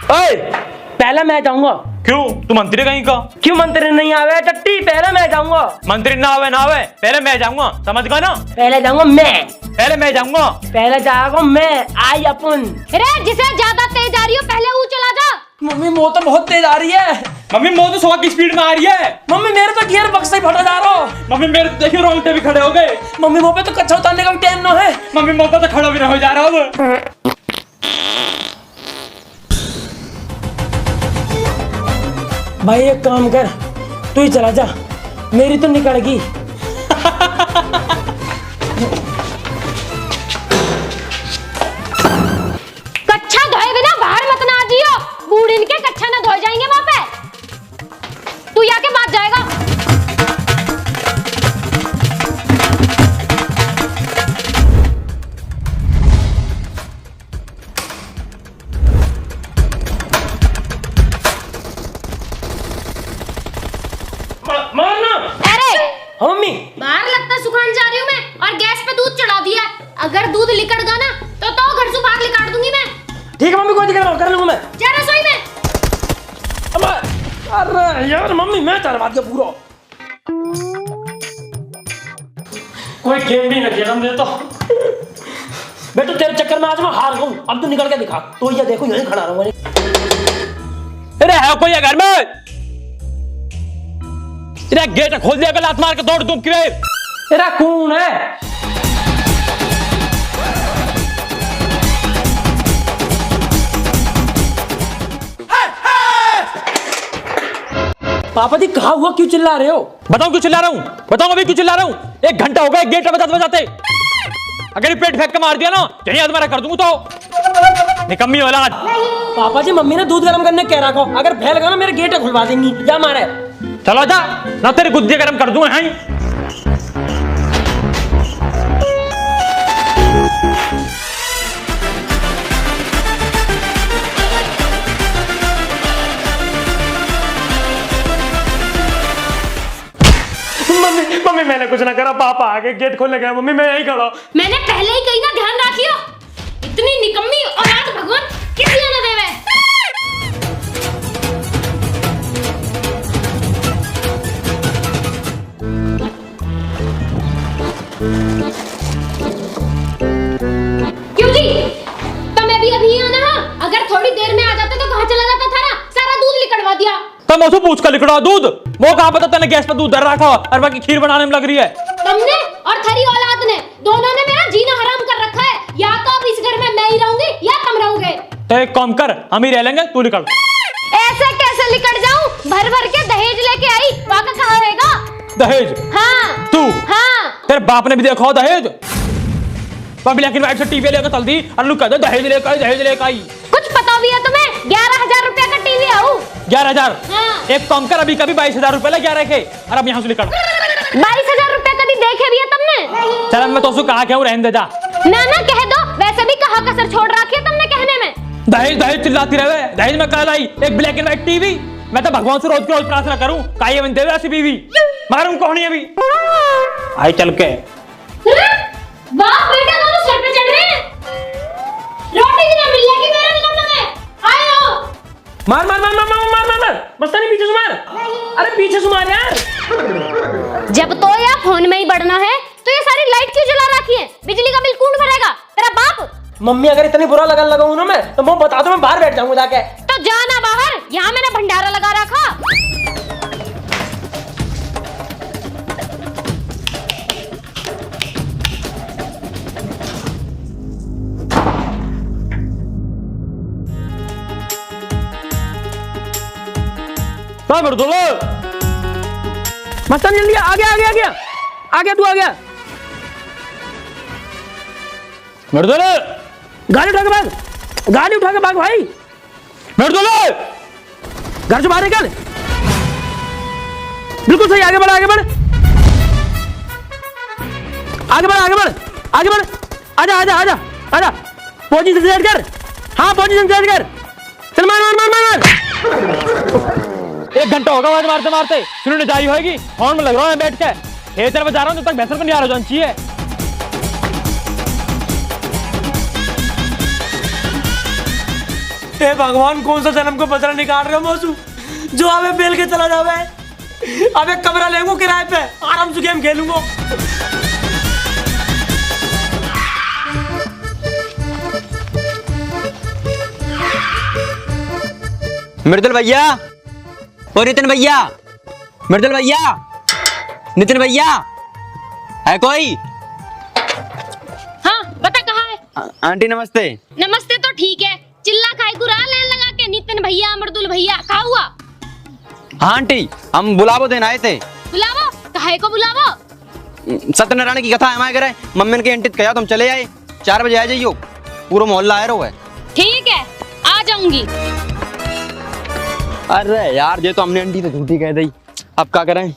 ओए पहले मैं जाऊंगा। क्यों? तू मंत्री कहीं का? क्यों मंत्री नहीं आवे टट्टी? पहले मैं जाऊंगा। मंत्री ना आवे पहले मैं जाऊंगा, समझ गया ना? पहले जाऊंगा मैं। पहले मैं जाऊंगा। पहले जाऊंगा मैं। आई अपन। अरे जिसे ज्यादा तेज आ रही हो पहले वो चला जा। मम्मी वो तो बहुत तेज आ रही है। मम्मी मो तो 100 की स्पीड में आ रही है। मम्मी मेरे तो गियर बक्स से फटा जा रहा हो। मम्मी मेरे देखिए रोंगटे भी खड़े हो गए। मम्मी वो पे तो कच्चा उतारने का भी टाइम ना है। मम्मी मो पे तो खड़ा भी ना हो जा रहा अब। भाई एक काम कर, तू ही चला जा, मेरी तो निकल गई। कच्चा धोए बिना बाहर मत ना जियो, बूढ़ी के कच्चा ना धोए जाएंगे वहां पे। तू यहाँ के बाद जाएगा। मारना। अरे हाँ मम्मी। बाहर लगता सुखाने जा रही हूँ मैं और गैस पे दूध चढ़ा दिया। अगर दूध लिकड़ गया ना तो घर से बाहर निकाल दूंगी मैं। ठीक है मम्मी, कोई दिक्कत नहीं, कर लूंगा मैं। जा रसोई में। अरे यार मम्मी मैं चढ़वा दिया पूरा। कोई गेम भी नहीं खेला मुझे तो। बेटो तेरे चक्कर में आज मैं हार गया हूं। अब तू निकल के दिखा। तो ये देखो यहीं खड़ा रहूंगा। अरे है कोई घर में? तेरा गेट खोल दिया, लात मार के दौड़ दूं कि तेरा कौन है? पापा जी कहा हुआ, क्यों चिल्ला रहे हो? बताऊं क्यों चिल्ला रहा हूं? बताऊं अभी क्यों चिल्ला रहा हूं? 1 घंटा हो गया गेट बजाते। अगर ये पेट फेंक के मार दिया ना यहीं अधमरा कर दूंगा तो निकम्मी औलाद। पापा जी मम्मी ने दूध गर्म करने कह रखा, अगर फैल गया ना मेरे गेट खुलवा देंगी। जा मारे। चलो जा ना, तेरी गुद्दी गर्म कर दूंगा। हैं मम्मी मम्मी मैंने कुछ ना करा, पापा आगे गेट खोलने गया। मम्मी मैं यहीं खड़ा। मैंने पहले ही कही ना ध्यान रखियो। इतनी निकम्मी औलाद भगवान किसी ने देवे। क्यों जी? तुम्हें भी अभी आना है? अगर थोड़ी देर में आ जाते तो कहाँ चला जाता था ना? सारा दूध लिकड़वा दिया। तो मुझसे पूछ कर लिखड़ा दूध। वो कहाँ पता तने गैस पे दूध धर रखा और बाकी खीर बनाने में लग रही है। तुमने और थरी औलाद ने दोनों ने मेरा जीना हराम कर रखा है। या तो अब इस घर में मैं ही रहूंगी या तुम रहोगे। तो एक काम कर, हम ही रह लेंगे, तू निकल। ऐसे कैसे लिकड़ जाऊं? भर भर के दहेज लेके आई, वाका कहाँ रहेगा? दहेज? हाँ तू? हाँ। तेरे बाप ने भी देखा हो दहेज? ब्लैक एंड व्हाइट से टीवी लेकर चल दी और लुक कहते दहेज लेकर आई। कुछ पता भी है तुम्हें? 11,000 रुपया का टीवी आऊ। 11,000? हाँ। एक काम कर, अभी कभी 22,000 रुपए ले 11 के, और अब यहाँ से निकल। 22,000 रुपया कभी देखे भी है तुमने? चल मैं तो उसको कहा क्या हूँ, रहने दे जा। ना कह दो, वैसे भी कहा कसर छोड़ रखी है तुमने कहने में। दहेज चिल्लाती रहे। दहेज में कल आई एक ब्लैक एंड व्हाइट टीवी। मैं तो भगवान से रोज की रोज प्रार्थना करूं काये बन देवे ऐसी बीवी। मारूं कौन है अभी? आई चल के। बाप बेटा दोनों सर पे चढ़ रहे हैं। रोटी भी ना मिल जाएगी मेरे निकलने में। आए आओ। मार मार मार मार मार मार मार मार। मस्तानी पीछे से मार। अरे पीछे से मार यार। जब तो या फोन में ही बढ़ना है तो ये सारी लाइट क्यों जला रखी है? बिजली का बिल कौन भरेगा? तेरा बाप। मम्मी अगर इतनी बुरा लगन लगाऊं ना मैं तो मैं बता दूं, मैं बाहर बैठ जाऊंगा जाके। तो जाना बाहर, यहाँ मैंने भंडारा लगा रखा। मस्तानी जल्दी आ गया तू आ गया। गाड़ी उठा के भाग भाई। घर से बाहर निकल। बिल्कुल सही, आगे बढ़ आजा। पोजीशन सेट कर। हाँ पोजीशन सेट कर। चल मार। 1 घंटा होगा आवाज मारते मारते, सुनने जारी होगी। फोन में लग रहा है बैठ के, खेतर में जा रहा हूँ, तब तक भैंसर को नहीं आ रहा चाहिए। हे भगवान, कौन सा जन्म को बदला निकाल रहे हो मौसू, जो हमें बेल के चला जावे। अब एक कमरा लेंगे किराए पे, आराम से गेम खेलूंगा। मृदुल भैया, ओ नितिन भैया, मृदुल भैया, नितिन भैया, है कोई? हाँ बता कहाँ है? आंटी नमस्ते। नमस्ते तो ठीक है, चिल्ला खाए गुरा लेन लगा के नितिन भैया मृदुल भैया कहा हुआ? हाँ आंटी, हम बुलावो देने आए थे। बुलावो? काहे को बुलावो? सत्यनारायण की कथा हमारे घर है, मम्मी ने एंटित कहा तुम चले आए, 4 बजे आ जाइयो, पूरा मोहल्ला आया है। ठीक है, आ जाऊंगी। अरे यार, ये तो हमने आंटी तो झूठी कह दी, अब क्या करें?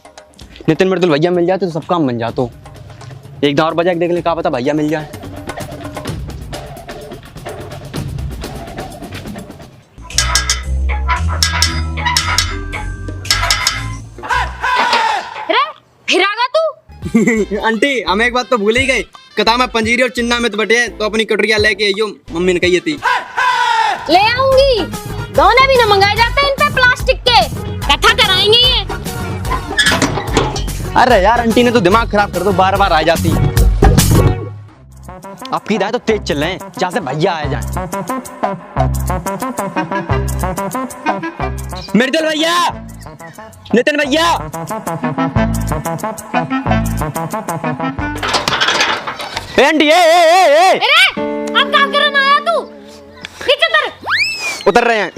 नितिन मृदुल भैया मिल जाते तो सब काम बन जातो। एक दाव और बजा के देख ले, क्या पता भैया मिल जाए। फिर आगा तू? आंटी हम एक बात तो भूल ही गए, कथा में पंजीरी और चिन्ना में तो बटे, तो अपनी कटोरिया लेके आइयो, मम्मी ने कही थी। ले आऊंगी, दोने भी ना मंगाए जाते इन पे प्लास्टिक के, कथा कराएंगे ये। अरे यार आंटी ने तो दिमाग खराब कर दो, बार बार आ जाती। आपकी दाएं तो तेज चल रहे हैं, जहाँ से भैया आ जाए। मृदुल भैया, नितिन भैया, आंटी अरे अब क्या करने आया तू? नीचे उतर रहे हैं।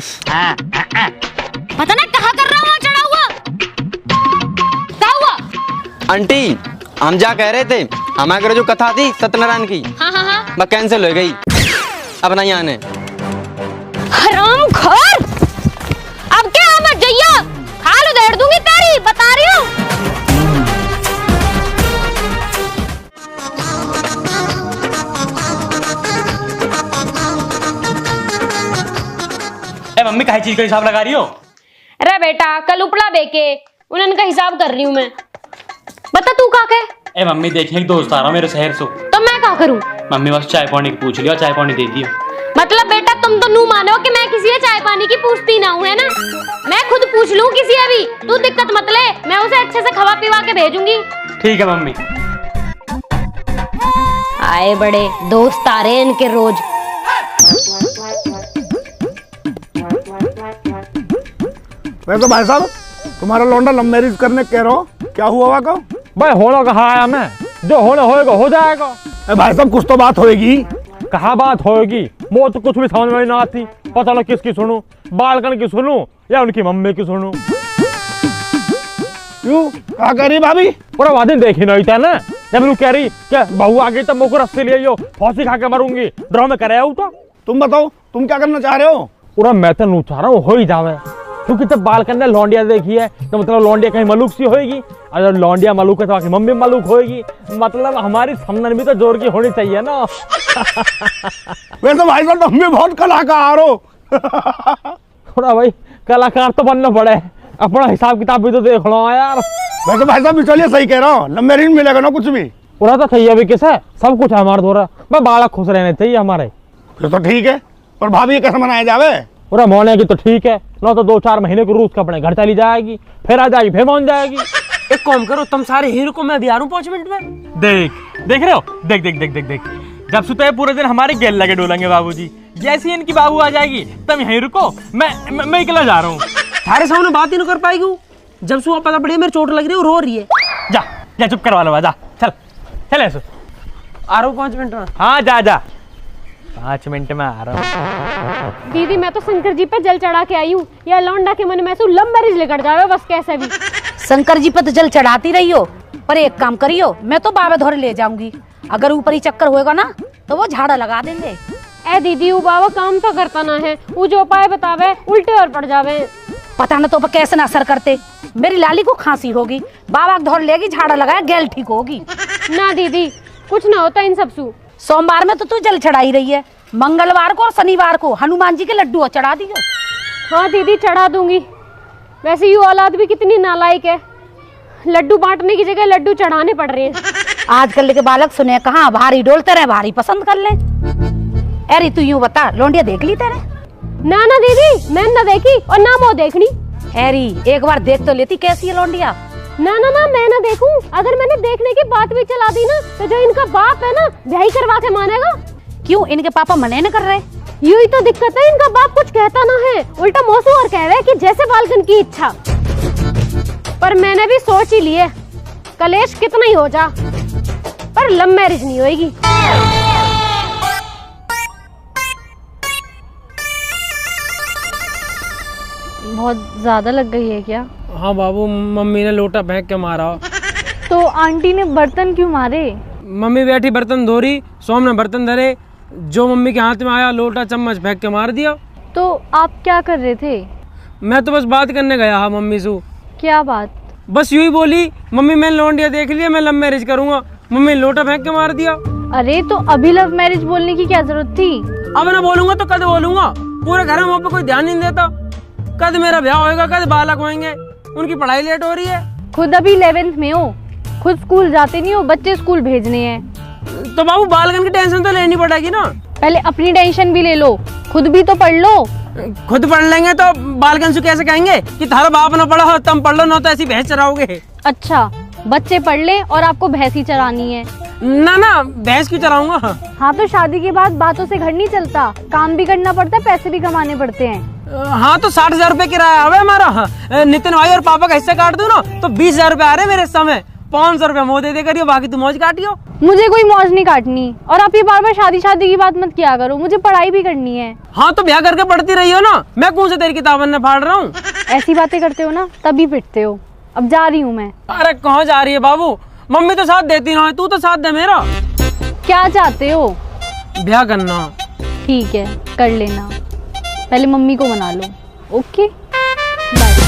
पता नहीं कहाँ कर रहा हुआ, चढ़ा हुआ क्या हुआ? आंटी हम जा कह रहे थे, हमारे घर जो कथा थी सत्यनारायण की, हाँ वह कैंसिल हो गई, अब नहीं आने। हरामखोर, अब क्या मत जइया, खाल उधेड़ दूंगी तेरी, बता रही हूँ। मम्मी काहे चीज का हिसाब लगा रही हो? अरे बेटा, कल उपड़ा बेके उन्होंने का हिसाब कर रही हूँ मैं। बता तू का के? मम्मी देखने एक दोस्त आ रहा मेरे शहर से, तो मैं क्या करूँ? मम्मी बस चाय पानी की पूछ लिया, चाय पानी दे दियो। मतलब बेटा तुम तो नू मानो कि मैं किसी से चाय पानी की पूछती ना हूँ, है ना? मैं खुद पूछ लूँ किसी अभी, तू दिक्कत मत ले, मैं उसे अच्छे से खवा पिवा के भेजूंगी। ठीक है मम्मी। आए बड़े दोस्त आ रहे हैं इनके रोज। वैसे भाई साहब, तुम्हारा लौंडा लव मैरिज करने कह रहा हो, क्या हुआ वहाँ का? भाई होना कहा आया मैं, जो होना होएगा हो जाएगा। भाई साहब कुछ तो बात होएगी। कहा बात होएगी, वो तो कुछ भी समझ में ना आती, पता ना किसकी सुनूं, बालकन की सुनूं या उनकी मम्मी की सुनूं। क्यों, क्या कह रही भाभी? पूरा वादिन देखी नहीं था ना, जब लोग कह रही क्या बहू आ गई तब मुझको रस्ते ले आइयो, फांसी खा के मरूंगी, ड्रामे करे आऊं तो। तुम बताओ, तुम क्या करना चाह रहे हो? पूरा मैं तो नहीं चाह रहा हूँ हो ही जावे, क्योंकि जब बालकन ने लौंडिया देखी है तो मतलब लौंडिया कहीं मलूक सी होएगी, अगर लौंडिया मलूक है तो आखिर मम्मी मलूक होएगी, मतलब हमारी समझन भी तो जोर की होनी चाहिए ना। वैसे भाई साहब तुम भी बहुत कलाकार हो। थोड़ा भाई कलाकार तो बनना पड़े, अपना हिसाब किताब भी तो देख लो यार। वैसे भाई साहब चलिए सही कह रहा हूँ, लव मैरिज मिलेगा ना कुछ भी? पूरा तो सही है अभी किस है, सब कुछ हमारा हो रहा, मैं बाला खुश रहने चाहिए हमारे। फिर तो ठीक है, पर भाभी कैसे मनाया जावे? पूरा मोने की तो ठीक है ना, तो 2-4 महीने को रूस का अपने घर चली जाएगी, फिर आ जाएगी, फिर मान जाएगी। एक काम करो, तुम सारे हीरो को, मैं भी आ रहा हूँ 5 मिनट में। देख देख रहे हो, देख देख देख देख देख, जब सुते पूरे दिन हमारे गेल लगे डोलेंगे बाबूजी, जैसी इनकी बाबू आ जाएगी तुम यहीं रुको, मैं अकेला जा रहा हूँ। थारे सामने बात ही नहीं कर पाएगी, जब सुबह पता पड़े मेरे चोट लग रही है, रो रही है। जा जा चुप करवा लो, जा चल चल ऐसे आ रहा हूँ 5 मिनट में। हाँ जा जा, 5 मिनट में आ रहा हूँ। दीदी मैं तो शंकर जी पे जल चढ़ा के आई हूँ, या लौंडा के मन में ऐसे लव मैरिज लेकर जावे बस कैसे भी। शंकर जी पे तो जल चढ़ाती रही हो, पर एक काम करियो, मैं तो बाबा धोरे ले जाऊंगी, अगर ऊपर ही चक्कर होएगा ना तो वो झाड़ा लगा देंगे। ए दीदी वो बाबा काम तो करता ना है, वो जो उपाय बतावे उल्टे और पड़ जावे। पता न तो कैसे ना असर करते, मेरी लाली को खांसी होगी, बाबा धोर लेगी, झाड़ा लगाया गैल ठीक होगी। ना दीदी कुछ ना होता इन सब सू। सोमवार में तो तू जल चढ़ाई रही है, मंगलवार को और शनिवार को हनुमान जी के लड्डू चढ़ा दियो। हाँ दीदी चढ़ा दूंगी, वैसे ये औलाद भी कितनी नालायक है, लड्डू बांटने की जगह लड्डू चढ़ाने पड़ रहे हैं। आजकल के बालक सुने कहाँ भारी डोलते रहे, भारी पसंद कर ले। अरे तू यूं बता, लौंडिया देख ली तेरे? ना ना दीदी, मैंने ना देखी और ना वो देखनी। हैरी एक बार देख तो लेती कैसी है लौंडिया। ना ना ना, मैं ना देखूं। अगर मैंने देखने की बात भी चला दी ना, तो जो इनका बाप है ना, ब्याही करवा के मानेगा। क्यों इनके पापा मना न कर रहे? यू ही तो दिक्कत है, इनका बाप कुछ कहता ना है, उल्टा मौसू और कह रहे कि जैसे बालकन की इच्छा। पर मैंने भी सोच ही लिए, कलेश कितना ही हो जा, पर लव मैरिज नहीं होएगी। बहुत ज्यादा लग गई है क्या? हाँ बाबू, मम्मी ने लोटा फेंक के मारा। तो आंटी ने बर्तन क्यों मारे? मम्मी बैठी बर्तन धो रही, सोम ने बर्तन धरे, जो मम्मी के हाथ में आया लोटा चम्मच फेंक के मार दिया। तो आप क्या कर रहे थे? मैं तो बस बात करने गया हाँ मम्मी से। क्या बात? बस यूं ही बोली, मम्मी मैंने लौंडिया देख लिया, मैं लव मैरिज करूंगा। मम्मी ने लोटा फेंक के मार दिया। अरे तो अभी लव मैरिज बोलने की क्या जरूरत थी? अब ना बोलूंगा तो कद बोलूंगा? पूरे घर में पे कोई ध्यान नहीं देता। कद मेरा ब्याह होएगा, कद बालक होंगे, उनकी पढ़ाई लेट हो रही है। खुद अभी 11th में हो, खुद स्कूल जाते नहीं हो, बच्चे स्कूल भेजने हैं। तो बाबू बालकन की टेंशन तो लेनी पड़ेगी ना। पहले अपनी टेंशन भी ले लो, खुद भी तो पढ़ लो। खुद पढ़ लेंगे तो बालकन से कैसे कहेंगे कि थारा बाप ना पढ़ा हो तुम पढ़ लो, ना तो ऐसी भैंस चराओगे। अच्छा, बच्चे पढ़ ले और आपको भैंस ही चरानी है? ना ना, भैंस क्यों चराऊंगा। हाँ तो शादी के बाद बातों से घर नहीं चलता, काम भी करना पड़ता है, पैसे भी कमाने पड़ते हैं। हाँ तो 60,000 रुपए किराया है हमारा। नितिन भाई और पापा का हिस्सा काट दो ना तो 20,000 रुपए आ रहे मेरे समय। 500 रुपए मोह दे करियो, बाकी तुम मौज काटियो। मुझे कोई मौज नहीं काटनी, और आप ये बार बार शादी शादी की बात मत किया करो, मुझे पढ़ाई भी करनी है। हाँ तो ब्याह करके पढ़ती रही हो ना, मैं कौन से तेरी किताबन ने फाड़ रहा हूँ। ऐसी बातें करते हो ना तभी पिटते हो। अब जा रही हूँ मैं। अरे कहाँ जा रही है बाबू, मम्मी तो साथ देती ना है, तू तो साथ दे मेरा। क्या चाहते हो? ब्याह करना। ठीक है कर लेना, पहले मम्मी को मना लो। Okay bye.